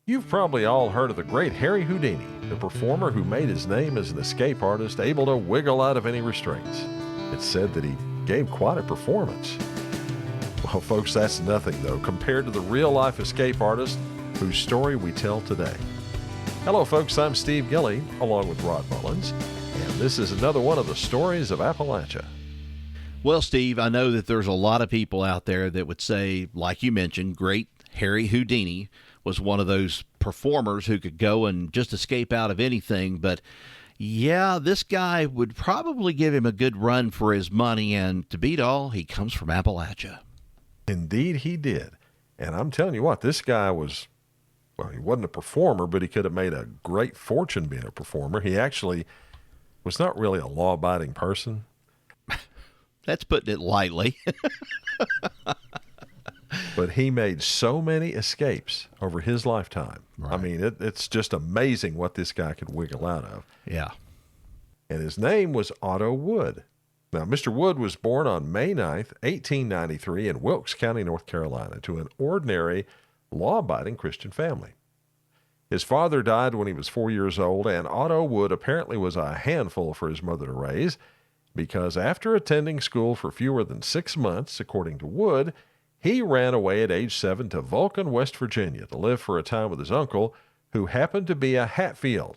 You've probably all heard of the great Harry Houdini, the performer who made his name as an escape artist, able to wiggle out of any restraints. It's said that he gave quite a performance. Well, folks, that's nothing, though, compared to the real-life escape artist whose story we tell today. Hello, folks. I'm Steve Gilley, along with Rod Mullins, and this is another one of the stories of Appalachia. Well, Steve, I know that there's a lot of people out there that would say, like you mentioned, great Harry Houdini was one of those performers who could go and just escape out of anything. But yeah, this guy would probably give him a good run for his money. And to beat all, he comes from Appalachia. Indeed, he did. And I'm telling you what, this guy was, well, he wasn't a performer, but he could have made a great fortune being a performer. He actually was not really a law-abiding person. That's putting it lightly. But he made so many escapes over his lifetime. Right. I mean, it's just amazing what this guy could wiggle out of. Yeah. And his name was Otto Wood. Now, Mr. Wood was born on May 9th, 1893 in Wilkes County, North Carolina, to an ordinary, law-abiding Christian family. His father died when he was 4 years old, and Otto Wood apparently was a handful for his mother to raise, because after attending school for fewer than 6 months, according to Wood, he ran away at age 7 to Vulcan, West Virginia, to live for a time with his uncle, who happened to be a Hatfield.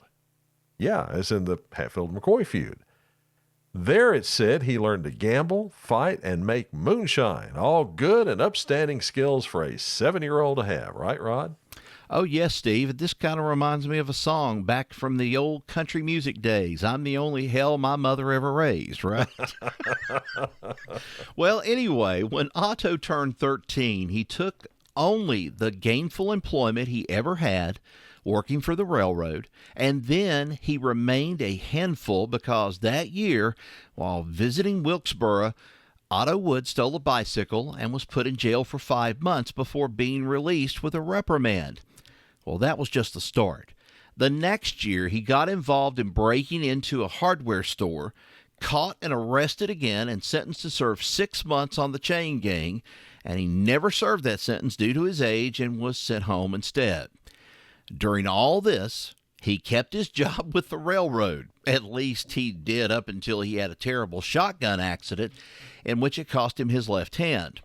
Yeah, as in the Hatfield-McCoy feud. There, it said, he learned to gamble, fight, and make moonshine, all good and upstanding skills for a 7-year-old to have. Right, Rod? Oh, yes, Steve. This kind of reminds me of a song back from the old country music days. I'm the only hell my mother ever raised, right? Well, anyway, when Otto turned 13, he took only the gainful employment he ever had, working for the railroad, and then he remained a handful because that year, while visiting Wilkesboro, Otto Wood stole a bicycle and was put in jail for 5 months before being released with a reprimand. Well, that was just the start. The next year, he got involved in breaking into a hardware store, caught and arrested again, and sentenced to serve 6 months on the chain gang, and he never served that sentence due to his age and was sent home instead. During all this, he kept his job with the railroad. At least he did up until he had a terrible shotgun accident in which it cost him his left hand.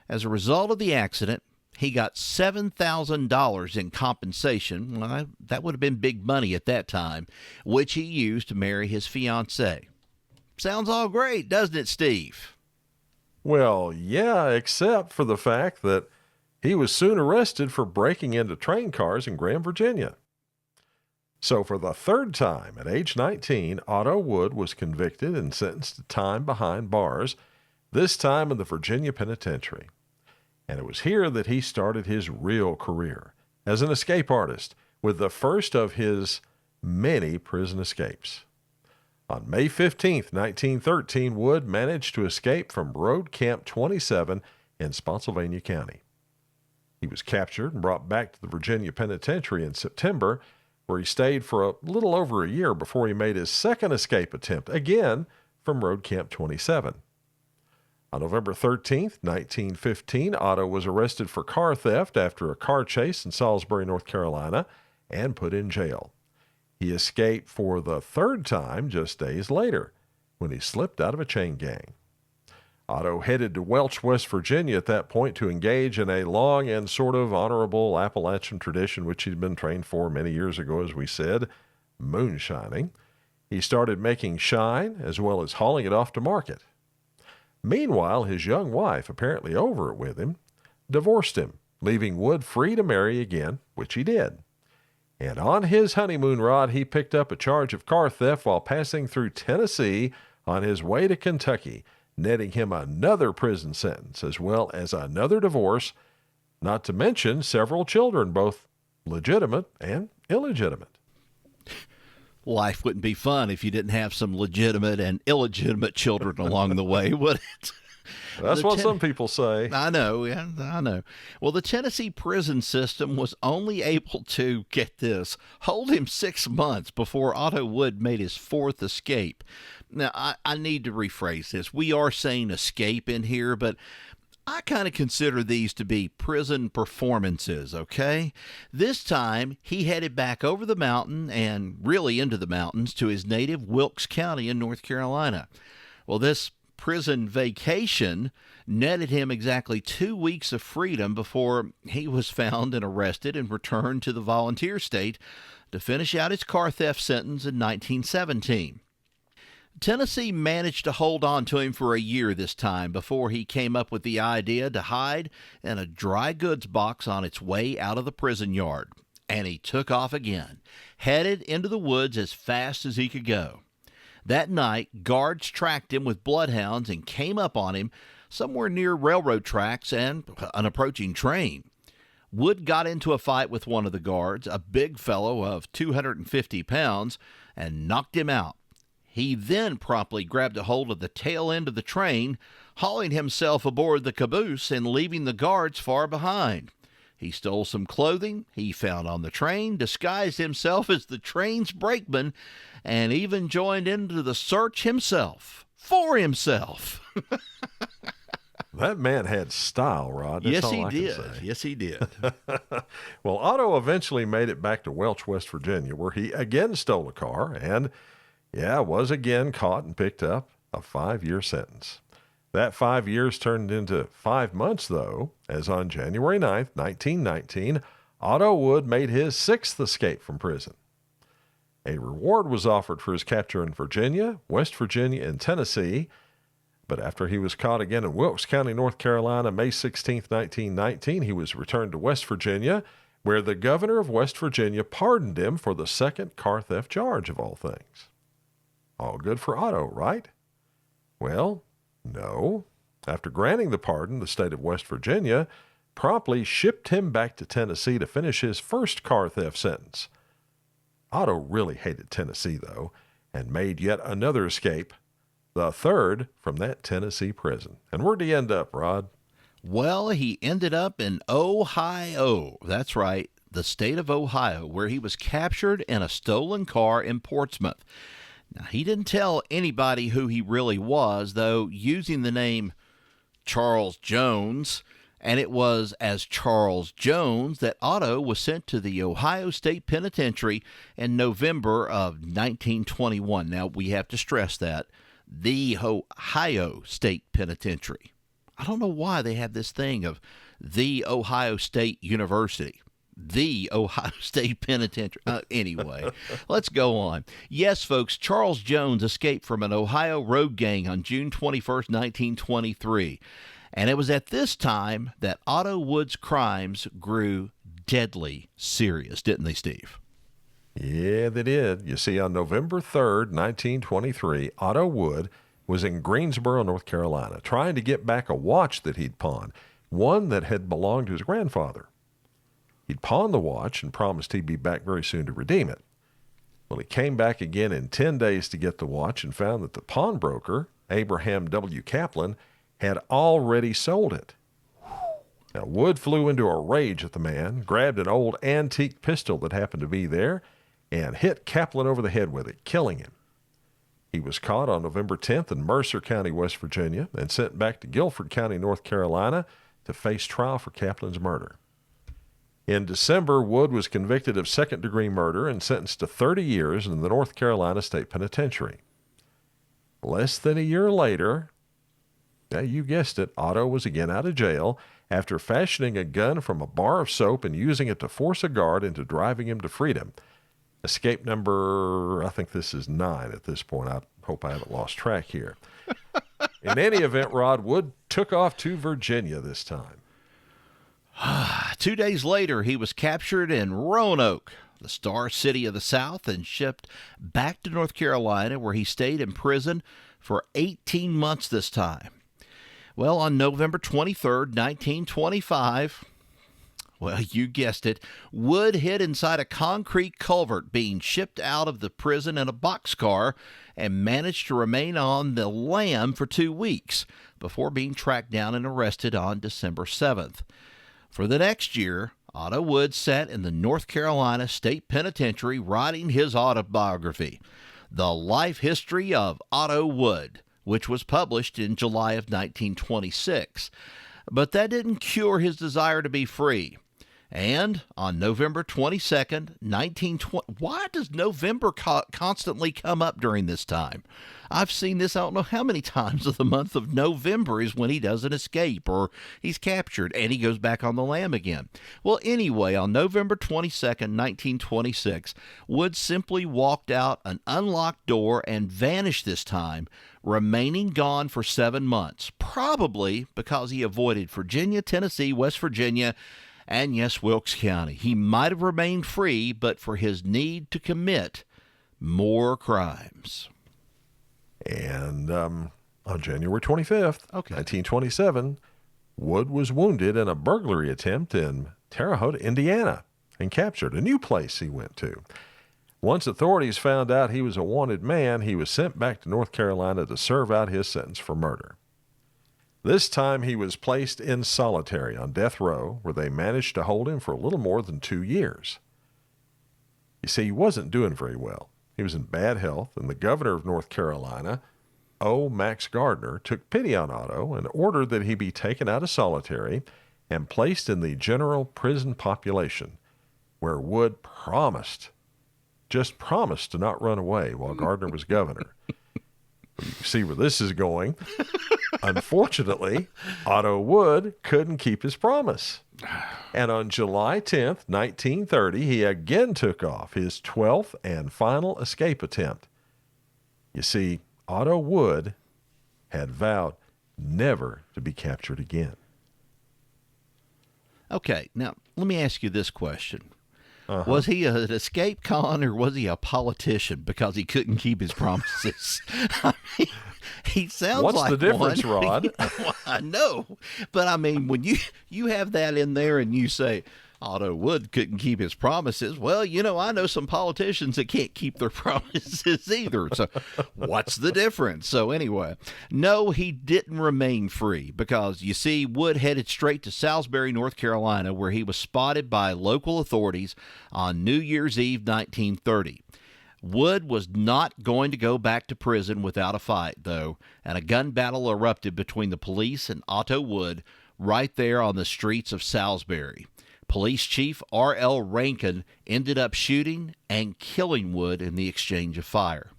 As a result of the accident, he got $7,000 in compensation. Well, that would have been big money at that time, which he used to marry his fiancée. Sounds all great, doesn't it, Steve? Well, yeah, except for the fact that he was soon arrested for breaking into train cars in Graham, Virginia. So for the third time at age 19, Otto Wood was convicted and sentenced to time behind bars, this time in the Virginia Penitentiary. And it was here that he started his real career as an escape artist with the first of his many prison escapes. On May 15, 1913, Wood managed to escape from Road Camp 27 in Spotsylvania County. He was captured and brought back to the Virginia Penitentiary in September, where he stayed for a little over a year before he made his second escape attempt, again from Road Camp 27. On November 13, 1915, Otto was arrested for car theft after a car chase in Salisbury, North Carolina, and put in jail. He escaped for the third time just days later, when he slipped out of a chain gang. Otto headed to Welch, West Virginia at that point to engage in a long and sort of honorable Appalachian tradition which he'd been trained for many years ago, as we said, moonshining. He started making shine as well as hauling it off to market. Meanwhile, his young wife, apparently over it with him, divorced him, leaving Wood free to marry again, which he did. And on his honeymoon, Rod, he picked up a charge of car theft while passing through Tennessee on his way to Kentucky, netting him another prison sentence as well as another divorce, not to mention several children, both legitimate and illegitimate. Life wouldn't be fun if you didn't have some legitimate and illegitimate children along the way, would it? That's what some people say. I know, yeah, I know. Well, the Tennessee prison system was only able to, get this, hold him 6 months before Otto Wood made his fourth escape. Now, I need to rephrase this. We are saying escape in here, but I kind of consider these to be prison performances, okay? This time, he headed back over the mountain and really into the mountains to his native Wilkes County in North Carolina. Well, this prison vacation netted him exactly 2 weeks of freedom before he was found and arrested and returned to the volunteer state to finish out his car theft sentence in 1917. Tennessee managed to hold on to him for a year this time before he came up with the idea to hide in a dry goods box on its way out of the prison yard. And he took off again, headed into the woods as fast as he could go. That night, guards tracked him with bloodhounds and came up on him somewhere near railroad tracks and an approaching train. Wood got into a fight with one of the guards, a big fellow of 250 pounds, and knocked him out. He then promptly grabbed a hold of the tail end of the train, hauling himself aboard the caboose and leaving the guards far behind. He stole some clothing he found on the train, disguised himself as the train's brakeman, and even joined into the search himself, for himself. That man had style, Rod. That's Yes, all he I can did. say. Yes, he did. Well, Otto eventually made it back to Welch, West Virginia, where he again stole a car and, was again caught and picked up a 5-year sentence. That 5 years turned into 5 months, though, as on January 9th, 1919, Otto Wood made his 6th escape from prison. A reward was offered for his capture in Virginia, West Virginia, and Tennessee, but after he was caught again in Wilkes County, North Carolina, May 16, 1919, he was returned to West Virginia, where the governor of West Virginia pardoned him for the second car theft charge of all things. All good for Otto, right? Well, no. After granting the pardon, the state of West Virginia promptly shipped him back to Tennessee to finish his first car theft sentence. Otto really hated Tennessee, though, and made yet another escape, the third from that Tennessee prison. And where'd he end up, Rod? Well, he ended up in Ohio. That's right, the state of Ohio, where he was captured in a stolen car in Portsmouth. Now, he didn't tell anybody who he really was, though, using the name Charles Jones, and it was as Charles Jones that Otto was sent to the Ohio State Penitentiary in November of 1921. Now, we have to stress that. The Ohio State Penitentiary. I don't know why they have this thing of the Ohio State University. The Ohio State Penitentiary. Anyway, let's go on. Yes, folks, Charles Jones escaped from an Ohio road gang on June 21st, 1923. And it was at this time that Otto Wood's crimes grew deadly serious, didn't they, Steve? Yeah, they did. You see, on November 3rd, 1923, Otto Wood was in Greensboro, North Carolina, trying to get back a watch that he'd pawned, one that had belonged to his grandfather. He'd pawned the watch and promised he'd be back very soon to redeem it. Well, he came back again in 10 days to get the watch and found that the pawnbroker, Abraham W. Kaplan, had already sold it. Now, Wood flew into a rage at the man, grabbed an old antique pistol that happened to be there, and hit Kaplan over the head with it, killing him. He was caught on November 10th in Mercer County, West Virginia, and sent back to Guilford County, North Carolina, to face trial for Kaplan's murder. In December, Wood was convicted of second-degree murder and sentenced to 30 years in the North Carolina State Penitentiary. Less than a year later, you guessed it, Otto was again out of jail after fashioning a gun from a bar of soap and using it to force a guard into driving him to freedom. Escape number, I think this is 9 at this point. I hope I haven't lost track here. In any event, Rod, Wood took off to Virginia this time. 2 days later, he was captured in Roanoke, the Star City of the South, and shipped back to North Carolina, where he stayed in prison for 18 months this time. Well, on November 23rd, 1925, well, you guessed it, Wood hid inside a concrete culvert being shipped out of the prison in a boxcar and managed to remain on the lam for 2 weeks before being tracked down and arrested on December 7th. For the next year, Otto Wood sat in the North Carolina State Penitentiary writing his autobiography, The Life History of Otto Wood, which was published in July of 1926. But that didn't cure his desire to be free. And on November 22nd, 1920, why does November constantly come up during this time? I've seen this, I don't know how many times of the month of November is when he doesn't escape or he's captured and he goes back on the lam again. Well, anyway, on November 22nd, 1926, Wood simply walked out an unlocked door and vanished this time, remaining gone for 7 months, probably because he avoided Virginia, Tennessee, West Virginia, and yes, Wilkes County. He might have remained free, but for his need to commit more crimes. And on January 25th, 1927, Wood was wounded in a burglary attempt in Terre Haute, Indiana, and captured, a new place he went to. Once authorities found out he was a wanted man, he was sent back to North Carolina to serve out his sentence for murder. This time he was placed in solitary on death row, where they managed to hold him for a little more than 2 years. You see, he wasn't doing very well. He was in bad health, and the governor of North Carolina, O. Max Gardner, took pity on Otto and ordered that he be taken out of solitary and placed in the general prison population, where Wood just promised to not run away while Gardner was governor. You see where this is going. Unfortunately, Otto Wood couldn't keep his promise. And on July 10th, 1930, he again took off, his 12th and final escape attempt. You see, Otto Wood had vowed never to be captured again. Okay, now let me ask you this question. Was he an escape con or was he a politician because he couldn't keep his promises? I mean, he sounds What's like the difference, one. Rod? Well, I know, but I mean, when you have that in there and you say Otto Wood couldn't keep his promises, well, I know some politicians that can't keep their promises either. So what's the difference? So anyway, no, he didn't remain free because, you see, Wood headed straight to Salisbury, North Carolina, where he was spotted by local authorities on New Year's Eve, 1930. Wood was not going to go back to prison without a fight, though, and a gun battle erupted between the police and Otto Wood right there on the streets of Salisbury. Police Chief R.L. Rankin ended up shooting and killing Wood in the exchange of fire.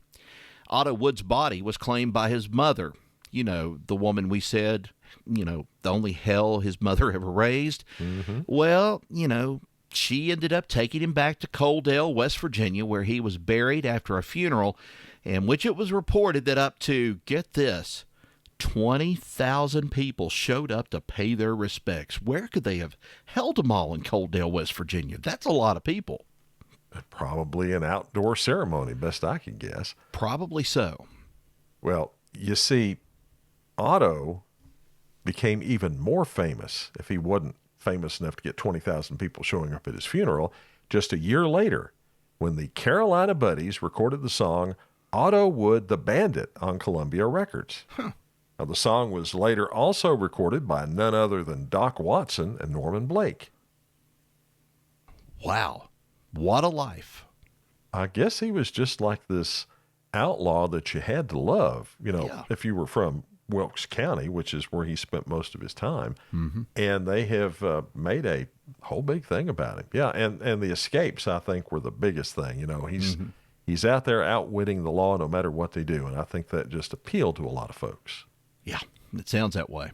Otto Wood's body was claimed by his mother, the woman we said, the only hell his mother ever raised. Mm-hmm. Well, she ended up taking him back to Coaldale, West Virginia, where he was buried after a funeral in which it was reported that up to, get this, 20,000 people showed up to pay their respects. Where could they have held them all in Coaldale, West Virginia? That's a lot of people. Probably an outdoor ceremony, best I can guess. Probably so. Well, you see, Otto became even more famous, if he wasn't famous enough to get 20,000 people showing up at his funeral, just a year later, when the Carolina Buddies recorded the song Otto Wood the Bandit on Columbia Records. Now, the song was later also recorded by none other than Doc Watson and Norman Blake. Wow. What a life. I guess he was just like this outlaw that you had to love, if you were from Wilkes County, which is where he spent most of his time. Mm-hmm. And they have made a whole big thing about him. Yeah, and the escapes, I think, were the biggest thing. He's out there outwitting the law no matter what they do, and I think that just appealed to a lot of folks. Yeah, it sounds that way.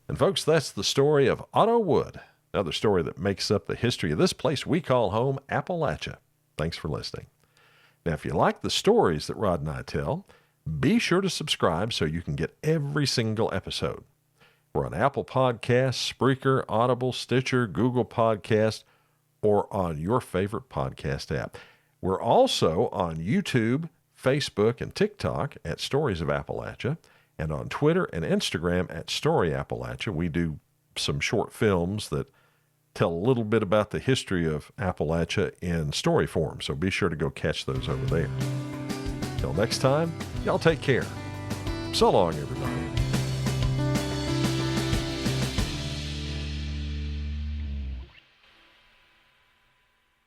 And folks, that's the story of Otto Wood, another story that makes up the history of this place we call home, Appalachia. Thanks for listening. Now, if you like the stories that Rod and I tell, be sure to subscribe so you can get every single episode. We're on Apple Podcasts, Spreaker, Audible, Stitcher, Google Podcast, or on your favorite podcast app. We're also on YouTube, Facebook, and TikTok at Stories of Appalachia, and on Twitter and Instagram at Story Appalachia. We do some short films that tell a little bit about the history of Appalachia in story form, so be sure to go catch those over there. Till next time, y'all take care. So long, everybody.